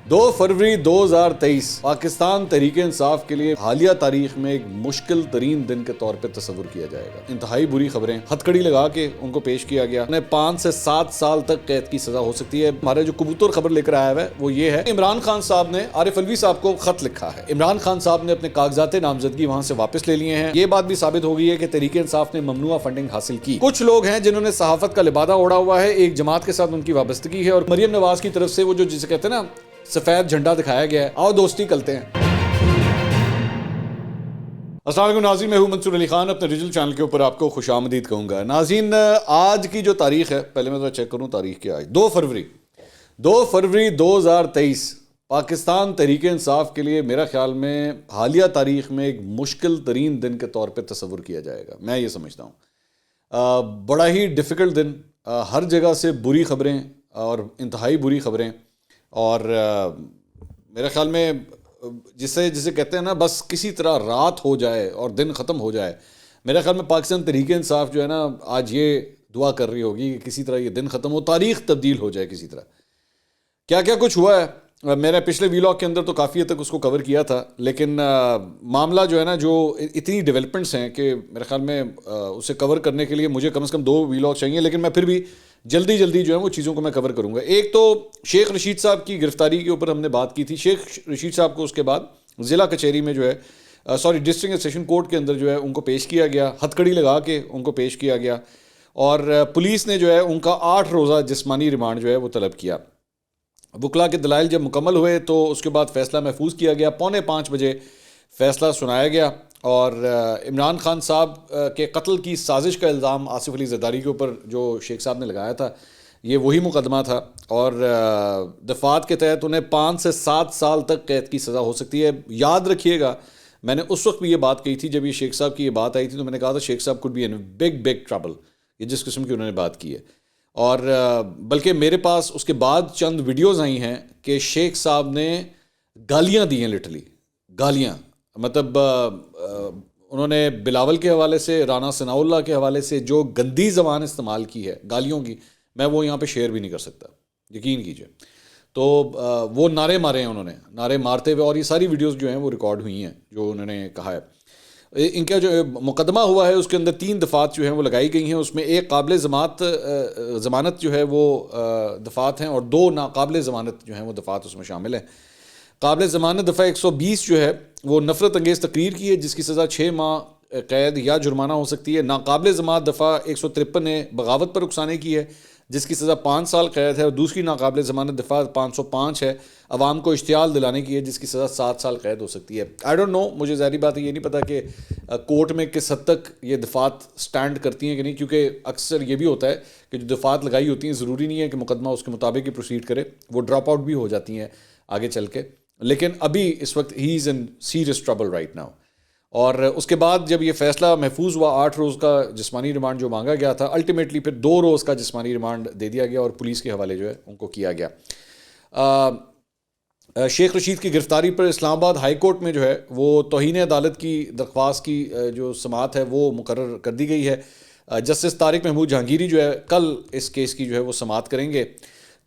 2 فروری 2023 پاکستان تحریک انصاف کے لیے حالیہ تاریخ میں ایک مشکل ترین دن کے طور پہ تصور کیا جائے گا۔ انتہائی بری خبریں، ہتھکڑی لگا کے ان کو پیش کیا گیا۔ انہیں 5 سے 7 سال تک قید کی سزا ہو سکتی ہے۔ ہمارے جو کبوتر خبر لے کر آیا ہے وہ یہ ہے، عمران خان صاحب نے عارف علوی صاحب کو خط لکھا ہے۔ عمران خان صاحب نے اپنے کاغذات نامزدگی وہاں سے واپس لے لیے ہیں۔ یہ بات بھی ثابت ہو گئی ہے کہ تحریک انصاف نے ممنوعہ فنڈنگ حاصل کی۔ کچھ لوگ ہیں جنہوں نے صحافت کا لبادہ اوڑھا ہوا ہے، ایک جماعت کے ساتھ ان کی وابستگی ہے، اور مریم نواز کی طرف سے وہ جو جسے کہتے ہیں نا سفید جھنڈا دکھایا گیا ہے، آؤ دوستی کرتے ہیں۔ السلام علیکم ناظرین، میں ہوں منصور علی خان، اپنے ریجنل چینل کے اوپر آپ کو خوش آمدید کہوں گا۔ ناظرین، آج کی جو تاریخ ہے، پہلے میں ذرا چیک کروں تاریخ کیا ہے۔ 2 فروری 2023 پاکستان تحریک انصاف کے لیے میرا خیال میں حالیہ تاریخ میں ایک مشکل ترین دن کے طور پہ تصور کیا جائے گا، میں یہ سمجھتا ہوں۔ بڑا ہی ڈیفیکلٹ دن، ہر جگہ سے بری خبریں اور انتہائی بری خبریں، اور میرے خیال میں جسے کہتے ہیں نا بس کسی طرح رات ہو جائے اور دن ختم ہو جائے۔ میرے خیال میں پاکستان تحریک انصاف جو ہے نا آج یہ دعا کر رہی ہوگی کہ کسی طرح یہ دن ختم ہو، تاریخ تبدیل ہو جائے کسی طرح۔ کیا کیا کچھ ہوا ہے، میرے پچھلے ویلاگ کے اندر تو کافی حد تک اس کو کور کیا تھا، لیکن معاملہ جو ہے نا، جو اتنی ڈیولپمنٹس ہیں کہ میرے خیال میں اسے کور کرنے کے لیے مجھے کم از کم 2 ویلاگ چاہیے، لیکن میں پھر بھی جلدی جو ہے وہ چیزوں کو میں کور کروں گا۔ ایک تو شیخ رشید صاحب کی گرفتاری کے اوپر ہم نے بات کی تھی۔ شیخ رشید صاحب کو اس کے بعد ضلع کچہری میں جو ہے ڈسٹرکٹ اینڈ سیشن کورٹ کے اندر جو ہے ان کو پیش کیا گیا، ہتھکڑی لگا کے ان کو پیش کیا گیا، اور پولیس نے جو ہے ان کا 8 روزہ جسمانی ریمانڈ جو ہے وہ طلب کیا۔ وکلا کے دلائل جب مکمل ہوئے تو اس کے بعد فیصلہ محفوظ کیا گیا۔ 4:45 بجے فیصلہ سنایا گیا، اور عمران خان صاحب کے قتل کی سازش کا الزام آصف علی زرداری کے اوپر جو شیخ صاحب نے لگایا تھا، یہ وہی مقدمہ تھا، اور دفعات کے تحت انہیں 5 سے 7 سال تک قید کی سزا ہو سکتی ہے۔ یاد رکھیے گا، میں نے اس وقت بھی یہ بات کہی تھی جب یہ شیخ صاحب کی یہ بات آئی تھی، تو میں نے کہا تھا شیخ صاحب could be in big trouble, یہ جس قسم کی انہوں نے بات کی ہے۔ اور بلکہ میرے پاس اس کے بعد چند ویڈیوز آئی ہیں کہ شیخ صاحب نے گالیاں دی ہیں، لٹرلی گالیاں، مطلب انہوں نے بلاول کے حوالے سے، رانا ثناء اللہ کے حوالے سے جو گندی زبان استعمال کی ہے گالیوں کی، میں وہ یہاں پہ شیئر بھی نہیں کر سکتا، یقین کیجئے۔ تو وہ نعرے مارے ہیں، انہوں نے نعرے مارتے ہوئے، اور یہ ساری ویڈیوز جو ہیں وہ ریکارڈ ہوئی ہیں جو انہوں نے کہا ہے۔ ان کا جو مقدمہ ہوا ہے اس کے اندر 3 دفعات جو ہیں وہ لگائی گئی ہیں، اس میں ایک قابل ضمانت جو ہے وہ دفعات ہیں، اور 2 ناقابل ضمانت جو ہیں وہ دفعات اس میں شامل ہیں۔ قابل ضمانت دفعہ 120 جو ہے وہ نفرت انگیز تقریر کی ہے، جس کی سزا 6 ماہ قید یا جرمانہ ہو سکتی ہے۔ ناقابل ضمانت دفعہ 153 نے بغاوت پر اکسانے کی ہے، جس کی سزا 5 سال قید ہے، اور دوسری ناقابل ضمانت دفعہ 505 ہے، عوام کو اشتعال دلانے کی ہے، جس کی سزا 7 سال قید ہو سکتی ہے۔ آئی ڈونٹ نو، مجھے ظاہری بات ہے یہ نہیں پتا کہ کورٹ میں کس حد تک یہ دفعات سٹینڈ کرتی ہیں کہ نہیں، کیونکہ اکثر یہ بھی ہوتا ہے کہ جو دفعات لگائی ہوتی ہیں ضروری نہیں ہے کہ مقدمہ اس کے مطابق ہی پروسیڈ کرے، وہ ڈراپ آؤٹ بھی ہو جاتی ہیں آگے چل کے، لیکن ابھی اس وقت he is in serious trouble right now. اور اس کے بعد جب یہ فیصلہ محفوظ ہوا، 8 روز کا جسمانی ریمانڈ جو مانگا گیا تھا، الٹیمیٹلی پھر 2 روز کا جسمانی ریمانڈ دے دیا گیا اور پولیس کے حوالے جو ہے ان کو کیا گیا۔ شیخ رشید کی گرفتاری پر اسلام آباد ہائی کورٹ میں جو ہے وہ توہین عدالت کی درخواست کی جو سماعت ہے وہ مقرر کر دی گئی ہے۔ جسٹس طارق محمود جہانگیری جو ہے کل اس کیس کی جو ہے وہ سماعت کریں گے۔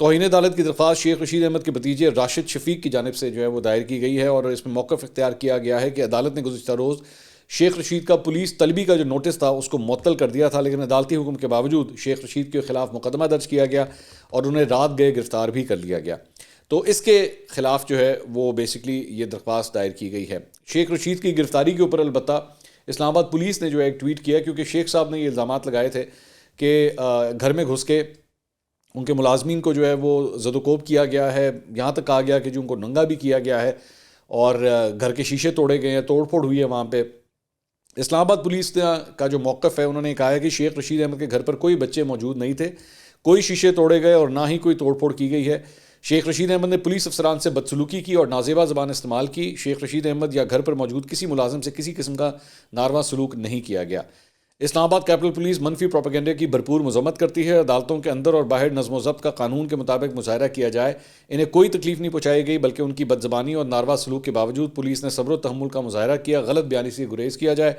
توہین عدالت کی درخواست شیخ رشید احمد کے بھتیجے راشد شفیق کی جانب سے جو ہے وہ دائر کی گئی ہے، اور اس میں موقف اختیار کیا گیا ہے کہ عدالت نے گزشتہ روز شیخ رشید کا پولیس طلبی کا جو نوٹس تھا اس کو معطل کر دیا تھا، لیکن عدالتی حکم کے باوجود شیخ رشید کے خلاف مقدمہ درج کیا گیا اور انہیں رات گئے گرفتار بھی کر لیا گیا۔ تو اس کے خلاف جو ہے وہ بیسکلی یہ درخواست دائر کی گئی ہے۔ شیخ رشید کی گرفتاری کے اوپر البتہ اسلام آباد پولیس نے جو ہے ایک ٹویٹ کیا، کیونکہ شیخ صاحب نے یہ الزامات لگائے تھے کہ گھر میں گھس کے ان کے ملازمین کو جو ہے وہ زد و کوب کیا گیا ہے، یہاں تک کہا گیا کہ جو ان کو ننگا بھی کیا گیا ہے، اور گھر کے شیشے توڑے گئے ہیں، توڑ پھوڑ ہوئی ہے وہاں پہ۔ اسلام آباد پولیس کا جو موقف ہے، انہوں نے کہا ہے کہ شیخ رشید احمد کے گھر پر کوئی بچے موجود نہیں تھے، کوئی شیشے توڑے گئے اور نہ ہی کوئی توڑ پھوڑ کی گئی ہے۔ شیخ رشید احمد نے پولیس افسران سے بدسلوکی کی اور نازیبا زبان استعمال کی۔ شیخ رشید احمد یا گھر پر موجود کسی ملازم سے کسی قسم کا ناروا سلوک نہیں کیا گیا۔ اسلام آباد کیپٹل پولیس منفی پروپیگنڈے کی بھرپور مذمت کرتی ہے۔ عدالتوں کے اندر اور باہر نظم و ضبط کا قانون کے مطابق مظاہرہ کیا جائے، انہیں کوئی تکلیف نہیں پہنچائی گئی، بلکہ ان کی بدزبانی اور ناروا سلوک کے باوجود پولیس نے صبر و تحمل کا مظاہرہ کیا، غلط بیانی سے گریز کیا جائے۔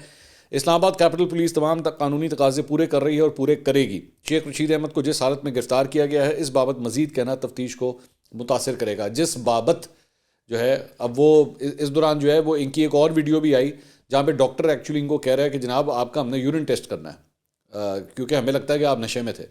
اسلام آباد کیپٹل پولیس تمام قانونی تقاضے پورے کر رہی ہے اور پورے کرے گی۔ شیخ رشید احمد کو جس حالت میں گرفتار کیا گیا ہے، اس بابت مزید کہنا تفتیش کو متاثر کرے گا، جس بابت جو ہے اب وہ اس دوران جو ہے وہ ان کی ایک اور ویڈیو بھی آئی جہاں پہ ڈاکٹر ایکچولی ان کو کہہ رہا ہے کہ جناب آپ کا ہم نے یورین ٹیسٹ کرنا ہے کیونکہ ہمیں لگتا ہے کہ آپ نشے میں تھے.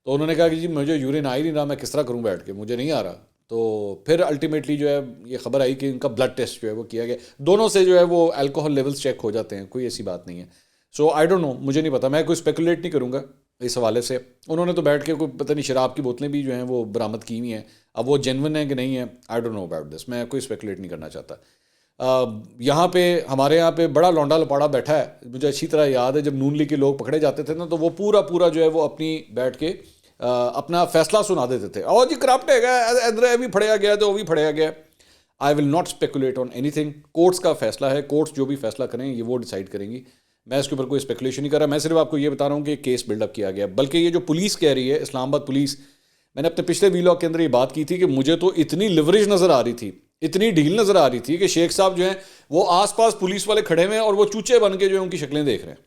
تو انہوں نے کہا کہ جی مجھے یورین آ ہی نہیں رہا، میں کس طرح کروں بیٹھ کے، مجھے نہیں آ رہا. تو پھر الٹیمیٹلی جو ہے یہ خبر آئی کہ ان کا بلڈ ٹیسٹ جو ہے وہ کیا گیا، دونوں سے جو ہے وہ الکوہول لیولز چیک ہو جاتے ہیں، کوئی ایسی بات نہیں ہے. سو آئی ڈونٹ نو، مجھے نہیں پتا، میں کوئی اسپیکولیٹ نہیں کروں گا اس حوالے سے. انہوں نے تو بیٹھ کے کوئی پتہ نہیں شراب کی بوتلیں بھی جو ہیں وہ برآمد کی ہوئی ہیں، اب وہ جینون ہیں کہ نہیں ہیں I don't know about this, میں کوئی اسپیکولیٹ نہیں کرنا چاہتا. یہاں پہ ہمارے یہاں پہ بڑا لونڈا لپاڑا بیٹھا ہے، مجھے اچھی طرح یاد ہے جب نون لیگ کے لوگ پکڑے جاتے تھے نا تو وہ پورا جو ہے وہ اپنی بیٹھ کے اپنا فیصلہ سنا دیتے تھے، اور جی کرپٹ ہے گا ادھر بھی پھڑیا گیا تو وہ بھی پھڑیا گیا. I will not speculate on اینی تھنگ، کورٹس کا فیصلہ ہے، کورٹس جو بھی فیصلہ کریں یہ وہ ڈیسائیڈ کریں گی، میں اس کے اوپر کوئی اسپیکولیشن نہیں کر رہا. میں صرف آپ کو یہ بتا رہا ہوں کہ کیس بلڈ اپ کیا گیا. بلکہ یہ جو پولیس کہہ رہی ہے، اسلام آباد پولیس، میں نے اپنے پچھلے ویلاگ کے اندر یہ بات کی تھی کہ مجھے تو اتنی لیوریج نظر آ رہی تھی، اتنی ڈھیل نظر آ رہی تھی کہ شیخ صاحب جو ہیں وہ آس پاس پولیس والے کھڑے ہوئے ہیں اور وہ چوچے بن کے جو ہیں ان کی شکلیں دیکھ رہے ہیں،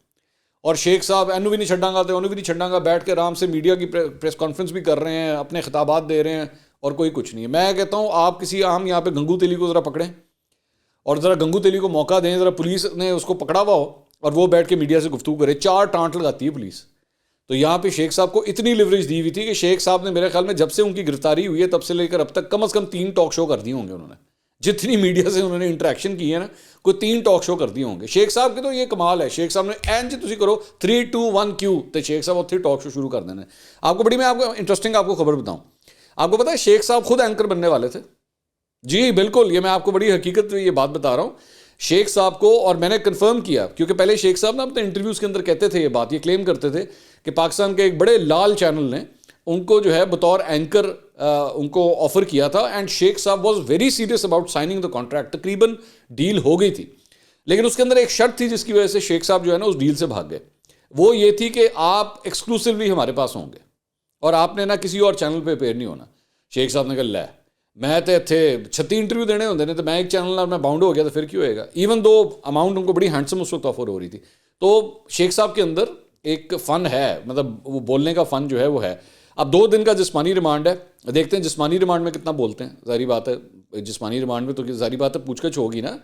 اور شیخ صاحب اینو بھی نہیں چھڈاں گا تو انہوں بھی نہیں چھڈاں گا، بیٹھ کے آرام سے میڈیا کی پریس کانفرنس بھی کر رہے ہیں، اپنے خطابات دے رہے ہیں، اور کوئی کچھ نہیں ہے. میں کہتا ہوں آپ کسی عام یہاں پہ گنگو تیلی کو ذرا پکڑیں اور ذرا گنگو تیلی کو موقع دیں، ذرا پولیس نے اس کو پکڑا ہوا ہو اور وہ بیٹھ کے میڈیا سے گفتگو کرے، 4 ٹانٹ لگاتی ہے پولیس. تو یہاں پہ شیخ صاحب کو اتنی لیوریج دی ہوئی تھی کہ شیخ صاحب نے میرے خیال میں جب سے ان کی گرفتاری ہوئی ہے تب سے لے کر اب تک کم از کم 3 ٹاک شو کر دیے ہوں گے انہوں نے، جتنی میڈیا سے انہوں نے انٹریکشن کی ہے نا، کوئی 3 ٹاک شو کر دیے ہوں گے. شیخ صاحب کے تو یہ کمال ہے، شیخ صاحب نے این جی تسی کرو 3 2 1 کیوں تو شیخ صاحب اتنے ٹاک شو شروع کر دینا. آپ کو بڑی میں آپ کو انٹرسٹنگ آپ کو خبر بتاؤں، آپ کو پتا ہے شیخ صاحب خود اینکر بننے والے تھے. جی بالکل، یہ میں آپ کو بڑی حقیقت یہ بات بتا رہا ہوں. شیخ صاحب کو، اور میں نے کنفرم کیا کیونکہ پہلے شیخ صاحب نا اپنے انٹرویوز کے اندر کہتے تھے یہ بات، یہ کلیم کرتے تھے کہ پاکستان کے ایک بڑے لال چینل نے ان کو جو ہے بطور اینکر ان کو آفر کیا تھا، اینڈ شیخ صاحب was very serious about signing the contract. تقریباً ڈیل ہو گئی تھی، لیکن اس کے اندر ایک شرط تھی جس کی وجہ سے شیخ صاحب جو ہے نا اس ڈیل سے بھاگ گئے. وہ یہ تھی کہ آپ ایکسکلوسیولی ہمارے پاس ہوں گے اور آپ نے نہ کسی اور چینل پہ اپیئر نہیں ہونا. شیخ صاحب نے کہا لے میں تو اتنے 36 انٹرویو دینے ہوتے ہیں تو میں ایک چینل میں باؤنڈ ہو گیا تو پھر کیوں ہوئے گا، ایون دو اماؤنٹ ان کو بڑی ہینڈسم اس وقت آفر ہو رہی تھی. تو شیخ صاحب کے اندر ایک فن ہے، مطلب وہ بولنے کا فن جو ہے وہ ہے. اب 2 دن کا جسمانی ریمانڈ ہے، دیکھتے ہیں جسمانی ریمانڈ میں کتنا بولتے ہیں. ظاہری بات ہے جسمانی ریمانڈ میں تو ظاہری بات ہے پوچھ گچھ ہوگی نا،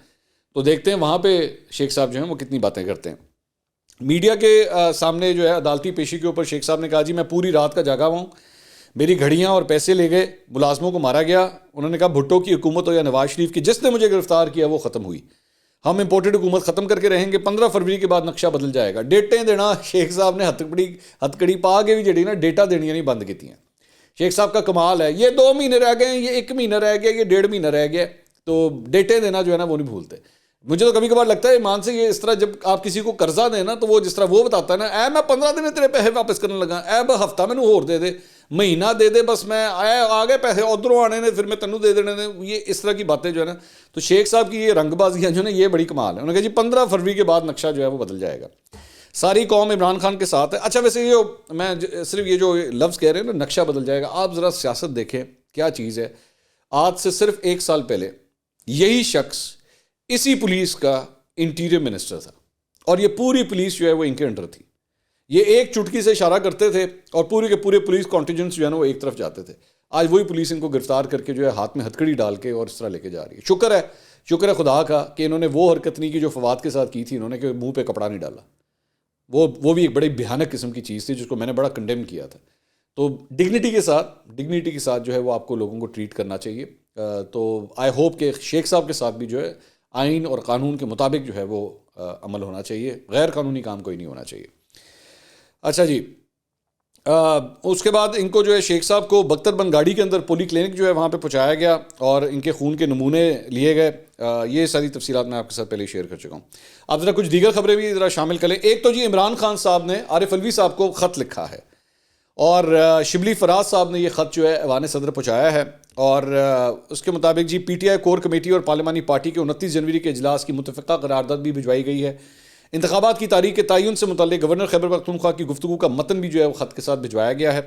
تو دیکھتے ہیں وہاں پہ شیخ صاحب جو ہیں وہ کتنی باتیں کرتے ہیں. میڈیا کے سامنے جو ہے عدالتی پیشی کے اوپر شیخ صاحب نے کہا جی میں پوری رات کا جاگا ہوا ہوں، میری گھڑیاں اور پیسے لے گئے، ملازموں کو مارا گیا. انہوں نے کہا بھٹو کی حکومت ہو یا نواز شریف کی، جس نے مجھے گرفتار کیا وہ ختم ہوئی، ہم امپورٹڈ حکومت ختم کر کے رہیں گے، 15 فروری کے بعد نقشہ بدل جائے گا. ڈیٹیں دینا شیخ صاحب نے ہتھ کڑی پا کے بھی جڑی نا ڈیٹا دینیاں نہیں بند کی ہیں. شیخ صاحب کا کمال ہے، یہ 2 مہینے رہ گئے ہیں، یہ 1 مہینہ رہ گیا، یہ 1.5 مہینہ رہ گیا، تو ڈیٹیں دینا جو ہے نا وہ نہیں بھولتے. مجھے تو کبھی کبھار لگتا ہے ایمان سے یہ اس طرح جب آپ کسی کو قرضہ دیں نا تو وہ جس طرح وہ بتاتا ہے نا، اے میں 15 دن تیرے پیسے واپس کرنے لگا، اے بس ہفتہ مینوں ہور دے دے، مہینہ دے دے، بس میں آ گئے پیسے ادھروں آنے نے، پھر میں تینوں دے دینے نے. یہ اس طرح کی باتیں جو ہے نا، تو شیخ صاحب کی یہ رنگ بازیاں جو ہے نا یہ بڑی کمال ہے. انہوں نے کہا جی 15 فروری کے بعد نقشہ جو ہے وہ بدل جائے گا، ساری قوم عمران خان کے ساتھ ہے. اچھا ویسے یہ میں صرف یہ جو لفظ کہہ رہے ہیں نا نقشہ بدل جائے گا، آپ ذرا سیاست دیکھیں کیا چیز ہے. آج سے صرف 1 سال پہلے یہی شخص اسی پولیس کا انٹیریئر منسٹر تھا، اور یہ پوری پولیس جو ہے وہ ان کے انڈر تھی. یہ ایک چٹکی سے اشارہ کرتے تھے اور پورے کے پورے پولیس کانٹینجنٹس جو ہے نا وہ ایک طرف جاتے تھے. آج وہی پولیس ان کو گرفتار کر کے جو ہے ہاتھ میں ہتھکڑی ڈال کے اور اس طرح لے کے جا رہی ہے. شکر ہے خدا کا کہ انہوں نے وہ حرکت نہیں کی جو فواد کے ساتھ کی تھی، انہوں نے کہ منہ پہ کپڑا نہیں ڈالا. وہ بھی ایک بڑی بھیانک قسم کی چیز تھی جس کو میں نے بڑا کنڈیم کیا تھا. تو ڈگنیٹی کے ساتھ جو ہے وہ آپ کو لوگوں کو ٹریٹ کرنا چاہیے. تو آئی ہوپ کہ شیخ صاحب کے ساتھ بھی جو ہے آئین اور قانون کے مطابق جو ہے وہ عمل ہونا چاہیے، غیر قانونی کام کوئی نہیں ہونا چاہیے. اچھا جی، اس کے بعد ان کو جو ہے شیخ صاحب کو بختر بند گاڑی کے اندر پولی کلینک جو ہے وہاں پہ پہنچایا گیا اور ان کے خون کے نمونے لیے گئے. یہ ساری تفصیلات میں آپ کے ساتھ پہلے شیئر کر چکا ہوں. آپ ذرا کچھ دیگر خبریں بھی ذرا شامل کریں. ایک تو جی عمران خان صاحب نے عارف الوی صاحب کو خط لکھا ہے اور شبلی فراز صاحب نے یہ خط جو ہے ایوان صدر پہنچایا ہے، اور اس کے مطابق جی P T I core committee اور پارلیمانی پارٹی کے 29 جنوری کے اجلاس کی متفقہ قرارداد بھی بھجوائی گئی ہے. انتخابات کی تاریخ کے تعین سے متعلق گورنر خیبر پختونخوا کی گفتگو کا متن بھی جو ہے وہ خط کے ساتھ بھجوایا گیا ہے.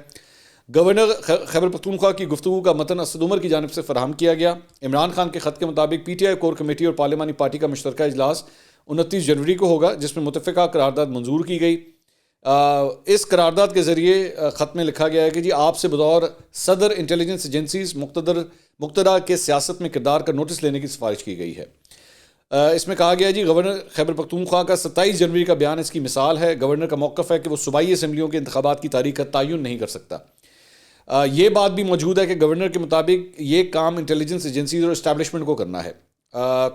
گورنر خیبر پختونخوا کی گفتگو کا متن اسد عمر کی جانب سے فراہم کیا گیا. عمران خان کے خط کے مطابق P T I core committee اور پارلیمانی پارٹی کا مشترکہ اجلاس 29 جنوری کو ہوگا جس میں متفقہ قرارداد منظور کی گئی. اس قرارداد کے ذریعے خط میں لکھا گیا ہے کہ جی آپ سے بطور صدر انٹیلیجنس ایجنسیز مقتدر مقتدا کے سیاست میں کردار کا نوٹس لینے کی سفارش کی گئی ہے۔ اس میں کہا گیا جی گورنر خیبر پختونخوا کا 27 جنوری کا بیان اس کی مثال ہے۔ گورنر کا موقف ہے کہ وہ صوبائی اسمبلیوں کے انتخابات کی تاریخ کا تعین نہیں کر سکتا۔ یہ بات بھی موجود ہے کہ گورنر کے مطابق یہ کام انٹیلیجنس ایجنسیز اور اسٹیبلشمنٹ کو کرنا ہے۔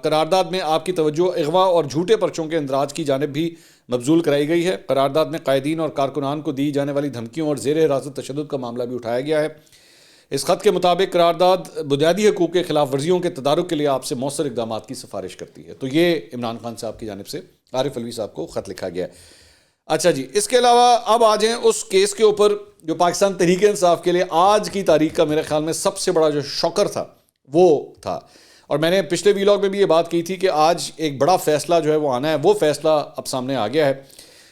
قرارداد میں آپ کی توجہ اغوا اور جھوٹے پرچوں کے اندراج کی جانب بھی مبذول کرائی گئی ہے۔ قرارداد میں قائدین اور کارکنان کو دی جانے والی دھمکیوں اور زیر حراست تشدد کا معاملہ بھی اٹھایا گیا ہے۔ اس خط کے مطابق قرارداد بنیادی حقوق کے خلاف ورزیوں کے تدارک کے لیے آپ سے مؤثر اقدامات کی سفارش کرتی ہے۔ تو یہ عمران خان صاحب کی جانب سے عارف علوی صاحب کو خط لکھا گیا ہے۔ اچھا جی، اس کے علاوہ اب آ جائیں اس کیس کے اوپر جو پاکستان تحریک انصاف کے لیے آج کی تاریخ کا میرے خیال میں سب سے بڑا جو شوکر تھا وہ تھا، اور میں نے پچھلے ویلاگ میں بھی یہ بات کی تھی کہ آج ایک بڑا فیصلہ جو ہے وہ آنا ہے۔ وہ فیصلہ اب سامنے آ گیا ہے۔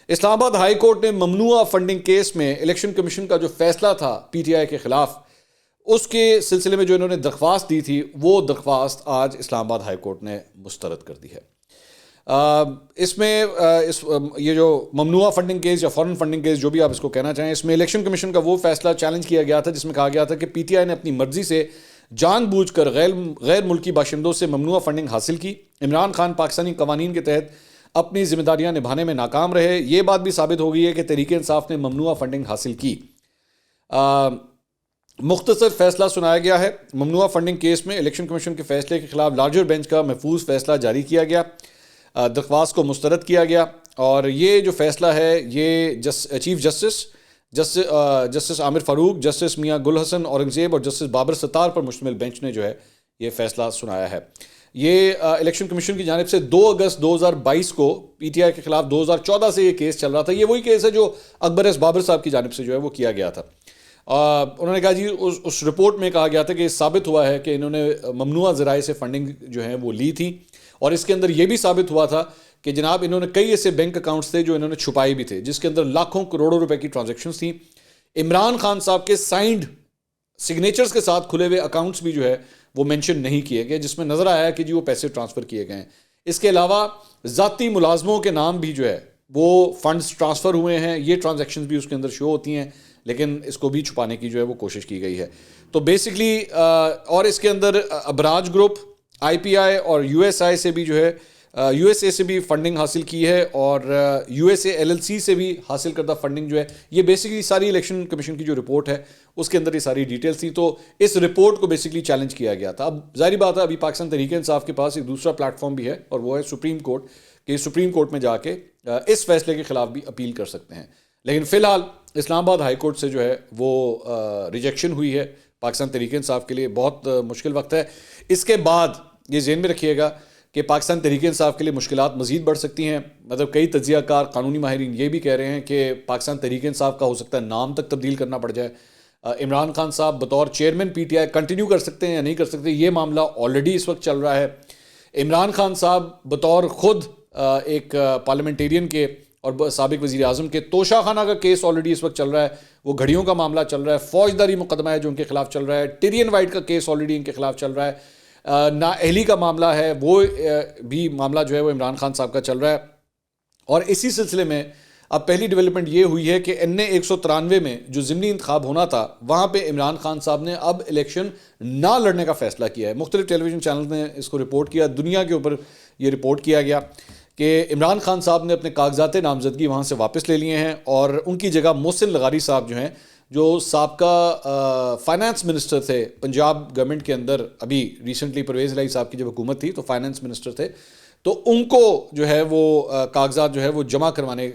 اسلام آباد ہائی کورٹ نے ممنوعہ فنڈنگ کیس میں الیکشن کمیشن کا جو فیصلہ تھا پی ٹی آئی کے خلاف، اس کے سلسلے میں جو انہوں نے درخواست دی تھی وہ درخواست آج اسلام آباد ہائی کورٹ نے مسترد کر دی ہے۔ اس میں یہ جو ممنوعہ فنڈنگ کیس یا فورن فنڈنگ کیس جو بھی آپ اس کو کہنا چاہیں، اس میں الیکشن کمیشن کا وہ فیصلہ چیلنج کیا گیا تھا جس میں کہا گیا تھا کہ پی ٹی آئی نے اپنی مرضی سے جان بوجھ کر غیر ملکی باشندوں سے ممنوعہ فنڈنگ حاصل کی۔ عمران خان پاکستانی قوانین کے تحت اپنی ذمہ داریاں نبھانے میں ناکام رہے۔ یہ بات بھی ثابت ہو گئی ہے کہ تحریک انصاف نے ممنوعہ فنڈنگ حاصل کی۔ مختصر فیصلہ سنایا گیا ہے۔ ممنوعہ فنڈنگ کیس میں الیکشن کمیشن کے فیصلے کے خلاف لارجر بینچ کا محفوظ فیصلہ جاری کیا گیا، درخواست کو مسترد کیا گیا، اور یہ جو فیصلہ ہے یہ چیف جسٹس عامر فاروق، جسٹس میاں گل حسن اورنگزیب اور جسٹس بابر ستار پر مشتمل بینچ نے جو ہے یہ فیصلہ سنایا ہے۔ یہ الیکشن کمیشن کی جانب سے 2 اگست 2022 کو پی ٹی آئی کے خلاف 2014 سے یہ کیس چل رہا تھا۔ یہ وہی کیس ہے جو اکبر ایس بابر صاحب کی جانب سے جو ہے وہ کیا گیا تھا۔ انہوں نے کہا جی اس رپورٹ میں کہا گیا تھا کہ یہ ثابت ہوا ہے کہ انہوں نے ممنوعہ ذرائع سے فنڈنگ جو ہے وہ لی تھی، اور اس کے اندر یہ بھی ثابت ہوا تھا کہ جناب انہوں نے کئی ایسے بینک اکاؤنٹس تھے جو انہوں نے چھپائے بھی تھے، جس کے اندر لاکھوں کروڑوں روپے کی ٹرانزیکشنز تھیں۔ عمران خان صاحب کے سائنڈ سگنیچرز کے ساتھ کھلے ہوئے اکاؤنٹس بھی جو ہے وہ مینشن نہیں کیے گئے، جس میں نظر آیا کہ جی وہ پیسے ٹرانسفر کیے گئے ہیں۔ اس کے علاوہ ذاتی ملازموں کے نام بھی جو ہے وہ فنڈز ٹرانسفر ہوئے ہیں، یہ ٹرانزیکشنز بھی اس کے اندر شو ہوتی ہیں، لیکن اس کو بھی چھپانے کی جو ہے وہ کوشش کی گئی ہے۔ تو بیسکلی اور اس کے اندر ابراج گروپ، آئی پی آئی اور یو ایس آئی سے بھی جو ہے یو ایس اے سے بھی فنڈنگ حاصل کی ہے، اور U S A L L C سے بھی حاصل کردہ فنڈنگ جو ہے یہ بیسکلی ساری الیکشن کمیشن کی جو رپورٹ ہے اس کے اندر یہ ساری ڈیٹیلز تھی۔ تو اس رپورٹ کو بیسکلی چیلنج کیا گیا تھا۔ اب ظاہری بات ہے ابھی پاکستان تحریک انصاف کے پاس ایک دوسرا پلیٹ فارم بھی ہے، اور وہ ہے سپریم کورٹ، کہ سپریم کورٹ میں جا کے اس فیصلے کے خلاف بھی اپیل کر سکتے ہیں۔ لیکن فی الحال اسلام آباد ہائی کورٹ سے جو ہے وہ ریجیکشن ہوئی ہے پاکستان تحریک انصاف کے لیے۔ بہت مشکل وقت ہے۔ اس کے بعد یہ ذہن میں رکھیے گا کہ پاکستان تحریک انصاف کے لیے مشکلات مزید بڑھ سکتی ہیں۔ مطلب کئی تجزیہ کار، قانونی ماہرین یہ بھی کہہ رہے ہیں کہ پاکستان تحریک انصاف کا ہو سکتا ہے نام تک تبدیل کرنا پڑ جائے۔ عمران خان صاحب بطور chairman P T I continue کر سکتے ہیں یا نہیں کر سکتے، یہ معاملہ آلریڈی اس وقت چل رہا ہے۔ عمران خان صاحب بطور خود ایک پارلیمنٹیرین کے اور سابق وزیر اعظم کے توشہ خانہ کا کیس آلریڈی اس وقت چل رہا ہے، وہ گھڑیوں کا معاملہ چل رہا ہے، فوجداری مقدمہ ہے جو ان کے خلاف چل رہا ہے، ٹیرین وائٹ کا کیس آلریڈی ان کے خلاف چل رہا ہے، نااہلی کا معاملہ ہے، وہ بھی معاملہ جو ہے وہ عمران خان صاحب کا چل رہا ہے۔ اور اسی سلسلے میں اب پہلی ڈیولپمنٹ یہ ہوئی ہے کہ این اے 193 میں جو ضمنی انتخاب ہونا تھا وہاں پہ عمران خان صاحب نے اب الیکشن نہ لڑنے کا فیصلہ کیا ہے۔ مختلف ٹیلی ویژن چینل نے اس کو رپورٹ کیا، دنیا کے اوپر یہ رپورٹ کیا گیا کہ عمران خان صاحب نے اپنے کاغذات نامزدگی وہاں سے واپس لے لیے ہیں، اور ان کی جگہ محسن لغاری صاحب جو ہیں، جو سابقہ فائنانس منسٹر تھے پنجاب گورنمنٹ کے اندر، ابھی ریسنٹلی پرویز الہی صاحب کی جب حکومت تھی تو فائنانس منسٹر تھے، تو ان کو جو ہے وہ کاغذات جو ہے وہ جمع کروانے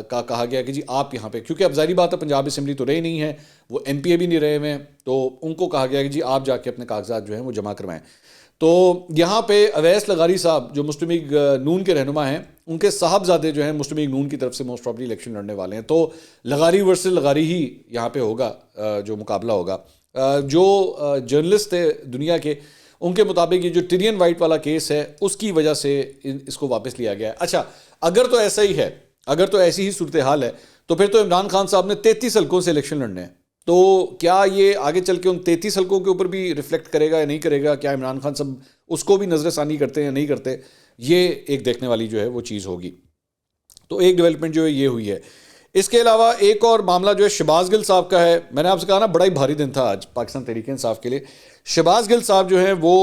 کا کہا گیا کہ جی آپ یہاں پہ، کیونکہ اب ظاہری بات ہے پنجاب اسمبلی تو رہی نہیں ہے، وہ ایم پی اے بھی نہیں رہے ہوئے، تو ان کو کہا گیا کہ جی آپ جا کے اپنے کاغذات جو ہیں وہ جمع کروائیں۔ تو یہاں پہ اویس لغاری صاحب جو مسلم لیگ نون کے رہنما ہیں، ان کے صاحبزادے جو ہیں مسلم لیگ نون کی طرف سے موسٹ پرابلی الیکشن لڑنے والے ہیں، تو لغاری ورسز لغاری ہی یہاں پہ ہوگا جو مقابلہ ہوگا۔ جو جرنلسٹ تھے دنیا کے، ان کے مطابق یہ جو ٹیرین وائٹ والا کیس ہے اس کی وجہ سے اس کو واپس لیا گیا ہے۔ اچھا، اگر تو ایسا ہی ہے، اگر تو ایسی ہی صورتحال ہے تو پھر تو عمران خان صاحب نے 33 حلقوں سے الیکشن لڑنے ہیں، تو کیا یہ آگے چل کے ان 33 حلقوں کے اوپر بھی ریفلیکٹ کرے گا یا نہیں کرے گا؟ کیا عمران خان صاحب اس کو بھی نظر ثانی کرتے ہیں یا نہیں کرتے؟ یہ ایک دیکھنے والی جو ہے وہ چیز ہوگی۔ تو ایک ڈیولپمنٹ جو ہے یہ ہوئی ہے۔ اس کے علاوہ ایک اور معاملہ جو ہے شہباز گل صاحب کا ہے۔ میں نے آپ سے کہا نا بڑا ہی بھاری دن تھا آج پاکستان تحریک انصاف کے لیے۔ شہباز گل صاحب جو ہیں وہ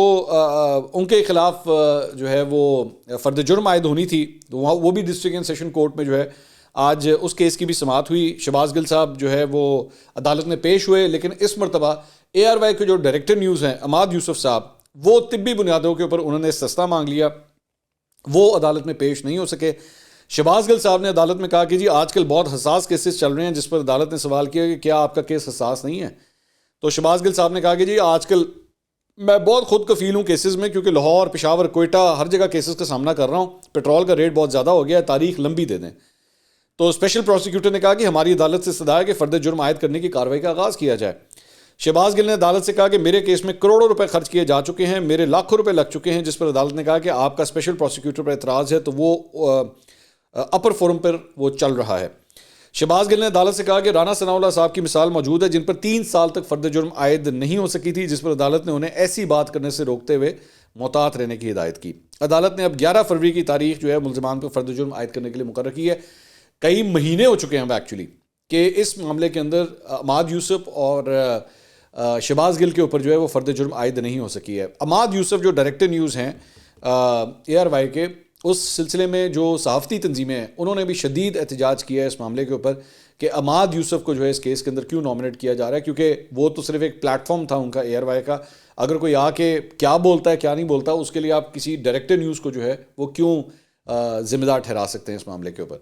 ان کے خلاف جو ہے وہ فرد جرم عائد ہونی تھی، وہ بھی ڈسٹرکٹ اینڈ سیشن کورٹ میں جو ہے آج اس کیس کی بھی سماعت ہوئی. شہباز گل صاحب جو ہے وہ عدالت میں پیش ہوئے، لیکن اس مرتبہ اے آر وائی کے جو ڈائریکٹر نیوز ہیں عماد یوسف صاحب، وہ طبی بنیادوں کے اوپر انہوں نے استثنا مانگ لیا، وہ عدالت میں پیش نہیں ہو سکے. شہباز گل صاحب نے عدالت میں کہا کہ جی آج کل بہت حساس کیسز چل رہے ہیں، جس پر عدالت نے سوال کیا کہ کیا آپ کا کیس حساس نہیں ہے؟ تو شہباز گل صاحب نے کہا کہ جی آج کل میں بہت خود کفیل ہوں کیسز میں، کیونکہ لاہور، پشاور، کوئٹہ ہر جگہ کیسز کا سامنا کر رہا ہوں، پیٹرول کا ریٹ بہت زیادہ ہو گیا ہے، تاریخ لمبی دے دیں. تو اسپیشل پروسیکیوٹر نے کہا کہ ہماری عدالت سے استدعا ہے کہ فرد جرم عائد کرنے کی کارروائی کا آغاز کیا جائے. شہباز گل نے عدالت سے کہا کہ میرے کیس میں کروڑوں روپے خرچ کیے جا چکے ہیں، میرے لاکھوں روپے لگ چکے ہیں، جس پر عدالت نے کہا کہ آپ کا اسپیشل پروسیکیوٹر پر اعتراض ہے تو وہ اپر فورم پر وہ چل رہا ہے. شہباز گل نے عدالت سے کہا کہ رانا ثناء اللہ صاحب کی مثال موجود ہے جن پر 3 سال تک فرد جرم عائد نہیں ہو سکی تھی، جس پر عدالت نے انہیں ایسی بات کرنے سے روکتے ہوئے محتاط رہنے کی ہدایت کی. عدالت نے اب 11 فروری کی تاریخ جو ہے ملزمان پر فرد جرم عائد کرنے کے لیے مقرر کی ہے. کئی مہینے ہو چکے ہیں ایکچولی کہ اس معاملے کے اندر عماد یوسف اور شہباز گل کے اوپر جو ہے وہ فرد جرم عائد نہیں ہو سکی ہے. عماد یوسف جو ڈائریکٹر نیوز ہیں اے آر وائی کے، اس سلسلے میں جو صحافتی تنظیمیں ہیں انہوں نے بھی شدید احتجاج کیا ہے اس معاملے کے اوپر کہ عماد یوسف کو جو ہے اس کیس کے اندر کیوں نامنیٹ کیا جا رہا ہے، کیونکہ وہ تو صرف ایک پلیٹ فارم تھا ان کا اے آر وائی کا. اگر کوئی آ کے کیا بولتا ہے کیا نہیں بولتا، اس کے لیے آپ کسی ڈائریکٹر نیوز کو جو ہے وہ کیوں ذمہ دار ٹھہرا سکتے ہیں اس معاملے کے اوپر.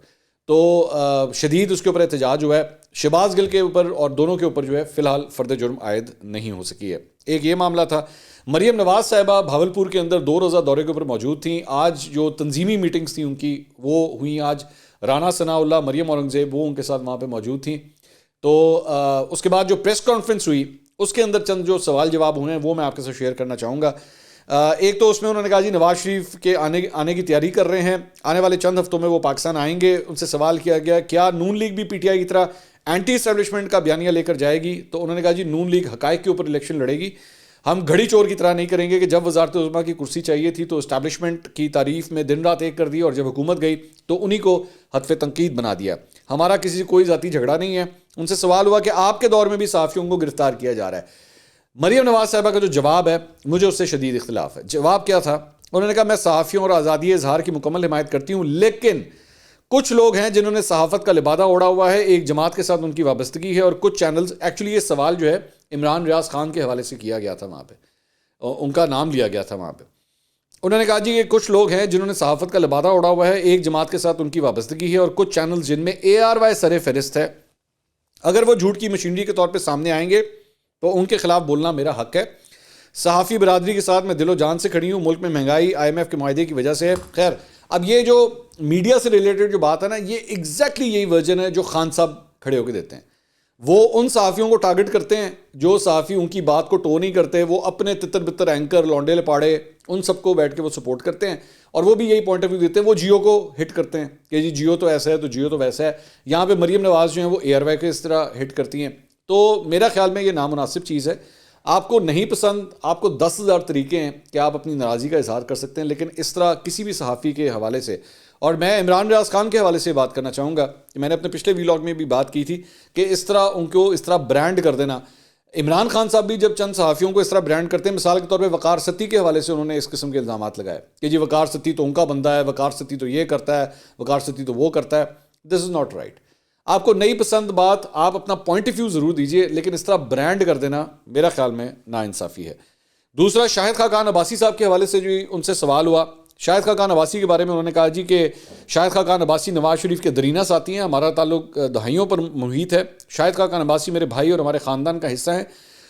تو شدید اس کے اوپر احتجاج ہوا ہے. شہباز گل کے اوپر اور دونوں کے اوپر جو ہے فی الحال فرد جرم عائد نہیں ہو سکی ہے. ایک یہ معاملہ تھا. مریم نواز صاحبہ بھاولپور کے اندر 2 روزہ دورے کے اوپر موجود تھیں. آج جو تنظیمی میٹنگز تھیں ان کی وہ ہوئیں. آج رانا ثناء اللہ، مریم اورنگزیب وہ ان کے ساتھ وہاں پہ موجود تھیں. تو اس کے بعد جو پریس کانفرنس ہوئی اس کے اندر چند جو سوال جواب ہوئے ہیں وہ میں آپ کے ساتھ شیئر کرنا چاہوں گا. ایک تو اس میں انہوں نے کہا جی نواز شریف کے آنے کی تیاری کر رہے ہیں، آنے والے چند ہفتوں میں وہ پاکستان آئیں گے. ان سے سوال کیا گیا کیا نون لیگ بھی پی ٹی آئی کی طرح اینٹی اسٹیبلشمنٹ کا بیانیہ لے کر جائے گی؟ تو انہوں نے کہا جی نون لیگ حقائق کے اوپر الیکشن لڑے گی، ہم گھڑی چور کی طرح نہیں کریں گے کہ جب وزارت عظمیٰ کی کرسی چاہیے تھی تو اسٹیبلشمنٹ کی تعریف میں دن رات ایک کر دی اور جب حکومت گئی تو انہی کو ہدف تنقید بنا دیا. ہمارا کسی سے کوئی ذاتی جھگڑا نہیں ہے. ان سے سوال ہوا کہ آپ کے دور میں بھی صحافیوں کو گرفتار کیا جا رہا ہے. مریم نواز صاحبہ کا جو جواب ہے مجھے اس سے شدید اختلاف ہے. جواب کیا تھا؟ انہوں نے کہا میں صحافیوں اور آزادی اظہار کی مکمل حمایت کرتی ہوں، لیکن کچھ لوگ ہیں جنہوں نے صحافت کا لبادہ اوڑھا ہوا ہے، ایک جماعت کے ساتھ ان کی وابستگی ہے اور کچھ چینلز. ایکچولی یہ سوال جو ہے عمران ریاض خان کے حوالے سے کیا گیا تھا، وہاں پہ ان کا نام لیا گیا تھا وہاں پہ. انہوں نے کہا جی یہ کچھ لوگ ہیں جنہوں نے صحافت کا لبادہ اوڑھا ہوا ہے، ایک جماعت کے ساتھ ان کی وابستگی ہے اور کچھ چینلز جن میں اے آر وائی سر فہرست ہے، اگر وہ جھوٹ کی مشینری کے طور پہ سامنے آئیں گے تو ان کے خلاف بولنا میرا حق ہے. صحافی برادری کے ساتھ میں دل و جان سے کھڑی ہوں، ملک میں مہنگائی آئی ایم ایف کے معاہدے کی وجہ سے ہے. خیر اب یہ جو میڈیا سے ریلیٹڈ جو بات ہے نا، یہ ایگزیکٹلی یہی ورژن ہے جو خان صاحب کھڑے ہو کے دیتے ہیں. وہ ان صحافیوں کو ٹارگٹ کرتے ہیں جو صحافی ان کی بات کو ٹو نہیں کرتے، وہ اپنے تتر بتر اینکر لونڈے لپاڑے ان سب کو بیٹھ کے وہ سپورٹ کرتے ہیں اور وہ بھی یہی پوائنٹ آف ویو دیتے ہیں. وہ جیو کو ہٹ کرتے ہیں کہ جی جیو تو ایسا ہے تو جیو تو ویسا ہے. یہاں پہ مریم نواز جو ہیں وہ اے آر وائی کو اس طرح ہٹ کرتی ہیں. تو میرا خیال میں یہ نامناسب چیز ہے. آپ کو نہیں پسند، آپ کو 10,000 طریقے ہیں کہ آپ اپنی ناراضی کا اظہار کر سکتے ہیں، لیکن اس طرح کسی بھی صحافی کے حوالے سے، اور میں عمران ریاض خان کے حوالے سے بات کرنا چاہوں گا، میں نے اپنے پچھلے ویلاگ میں بھی بات کی تھی کہ اس طرح ان کو اس طرح برانڈ کر دینا. عمران خان صاحب بھی جب چند صحافیوں کو اس طرح برانڈ کرتے ہیں، مثال کے طور پہ وقار ستی کے حوالے سے انہوں نے اس قسم کے الزامات لگائے کہ جی وقار ستی تو ان کا بندہ ہے، وقار ستی تو یہ کرتا ہے، وقار ستی تو وہ کرتا ہے. دس از ناٹ رائٹ. آپ کو نہیں پسند بات، آپ اپنا پوائنٹ آف ویو ضرور دیجئے، لیکن اس طرح برانڈ کر دینا میرا خیال میں ناانصافی ہے. دوسرا شاہد خاقان عباسی صاحب کے حوالے سے جو ان سے سوال ہوا، شاہد خاقان عباسی کے بارے میں انہوں نے کہا جی کہ شاہد خاقان عباسی نواز شریف کے درینہ ساتھی ہیں، ہمارا تعلق دہائیوں پر محیط ہے. شاہد خاقان عباسی میرے بھائی اور ہمارے خاندان کا حصہ ہیں.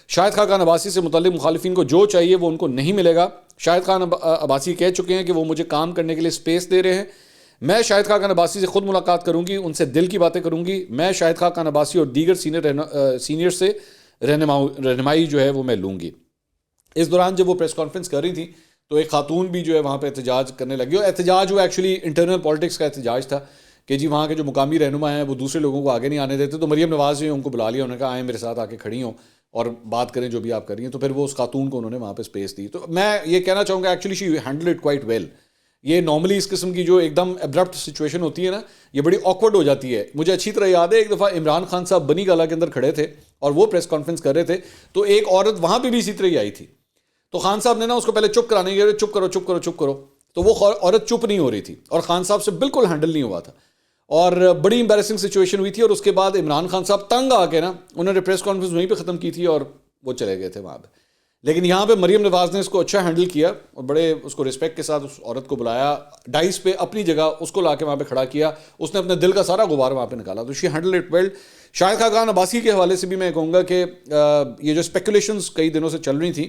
شاہد خاقان عباسی سے متعلق مخالفین کو جو چاہیے وہ ان کو نہیں ملے گا. شاہد خان عباسی کہہ چکے ہیں کہ وہ مجھے کام کرنے کے لیے سپیس دے رہے ہیں. میں شاہد خاقان عباسی سے خود ملاقات کروں گی، ان سے دل کی باتیں کروں گی. میں شاہد خاقان عباسی اور دیگر سینئر سے رہنمائی جو ہے وہ میں لوں گی. اس دوران جب وہ پریس کانفرنس کر رہی تھی تو ایک خاتون بھی جو ہے وہاں پہ احتجاج کرنے لگی، اور احتجاج وہ ایکچولی انٹرنل پالیٹکس کا احتجاج تھا کہ جی وہاں کے جو مقامی رہنما ہیں وہ دوسرے لوگوں کو آگے نہیں آنے دیتے. تو مریم نواز نے ان کو بلا لیا، انہوں نے کہا آئیں میرے ساتھ آ کے کھڑی ہوں اور بات کریں جو بھی آپ کر رہی ہیں. تو پھر وہ اس خاتون کو انہوں نے وہاں پہ اسپیس دی. تو میں یہ کہنا چاہوں گا actually she handle it quite well. یہ نارملی اس قسم کی جو ایک دم ابرپٹ سچویشن ہوتی ہے نا، یہ بڑی آکورڈ ہو جاتی ہے. مجھے اچھی طرح یاد ہے ایک دفعہ عمران خان صاحب بنی گالا کے اندر کھڑے تھے اور وہ پریس کانفرنس کر رہے تھے، تو ایک عورت وہاں پہ بھی اسی طرح ہی آئی تھی تو خان صاحب نے نا اس کو پہلے چپ کرانے کے لیے چپ کرو چپ کرو چپ کرو، تو وہ عورت چپ نہیں ہو رہی تھی اور خان صاحب سے بالکل ہینڈل نہیں ہوا تھا اور بڑی امبیرسنگ سچویشن ہوئی تھی. اور اس کے بعد عمران خان صاحب تنگ آ کے نا انہوں نے پریس کانفرنس وہیں پہ ختم کی تھی اور وہ چلے گئے تھے وہاں پہ. لیکن یہاں پہ مریم نواز نے اس کو اچھا ہینڈل کیا اور بڑے اس کو رسپیکٹ کے ساتھ اس عورت کو بلایا ڈائس پہ اپنی جگہ اس کو لا کے وہاں پہ کھڑا کیا. اس نے اپنے دل کا سارا غبار وہاں پہ نکالا. تو شی handle it well. Shahid Khaqan Abbasi کے حوالے سے بھی میں کہوں گا کہ یہ جو اسپیکولیشنز کئی دنوں سے چل رہی تھیں،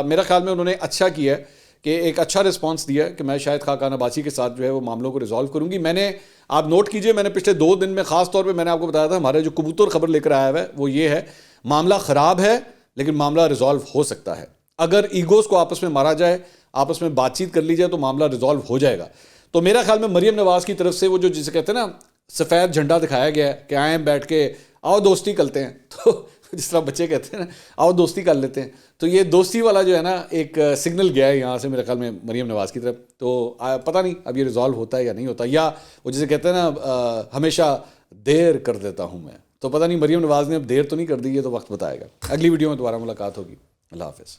میرا خیال میں انہوں نے اچھا کیا ہے کہ ایک اچھا رسپانس دیا کہ میں شاہد خاقان عباسی کے ساتھ جو ہے وہ معاملوں کو ریزالو کروں گی. میں نے آپ نوٹ کیجئے، میں نے پچھلے 2 دن میں خاص طور پہ میں نے آپ کو بتایا تھا ہمارے جو کبوتر خبر لے کر آیا ہوا ہے وہ یہ ہے، معاملہ خراب ہے لیکن معاملہ ریزالو ہو سکتا ہے. اگر ایگوز کو آپس میں مارا جائے، آپس میں بات چیت کر لی جائے تو معاملہ ریزالو ہو جائے گا. تو میرا خیال میں مریم نواز کی طرف سے وہ جو جسے کہتے ہیں نا سفید جھنڈا دکھایا گیا ہے کہ آئیں بیٹھ کے آؤ دوستی کرتے ہیں، تو جس طرح بچے کہتے ہیں نا آؤ دوستی کر لیتے ہیں، تو یہ دوستی والا جو ہے نا ایک سگنل گیا ہے یہاں سے میرے خیال میں مریم نواز کی طرف. تو پتہ نہیں اب یہ ریزالو ہوتا ہے یا نہیں ہوتا، یا وہ جسے کہتے ہیں نا ہمیشہ دیر کر دیتا ہوں میں. تو پتہ نہیں مریم نواز نے اب دیر تو نہیں کر دی، یہ تو وقت بتائے گا. اگلی ویڈیو میں دوبارہ ملاقات ہوگی. اللہ حافظ.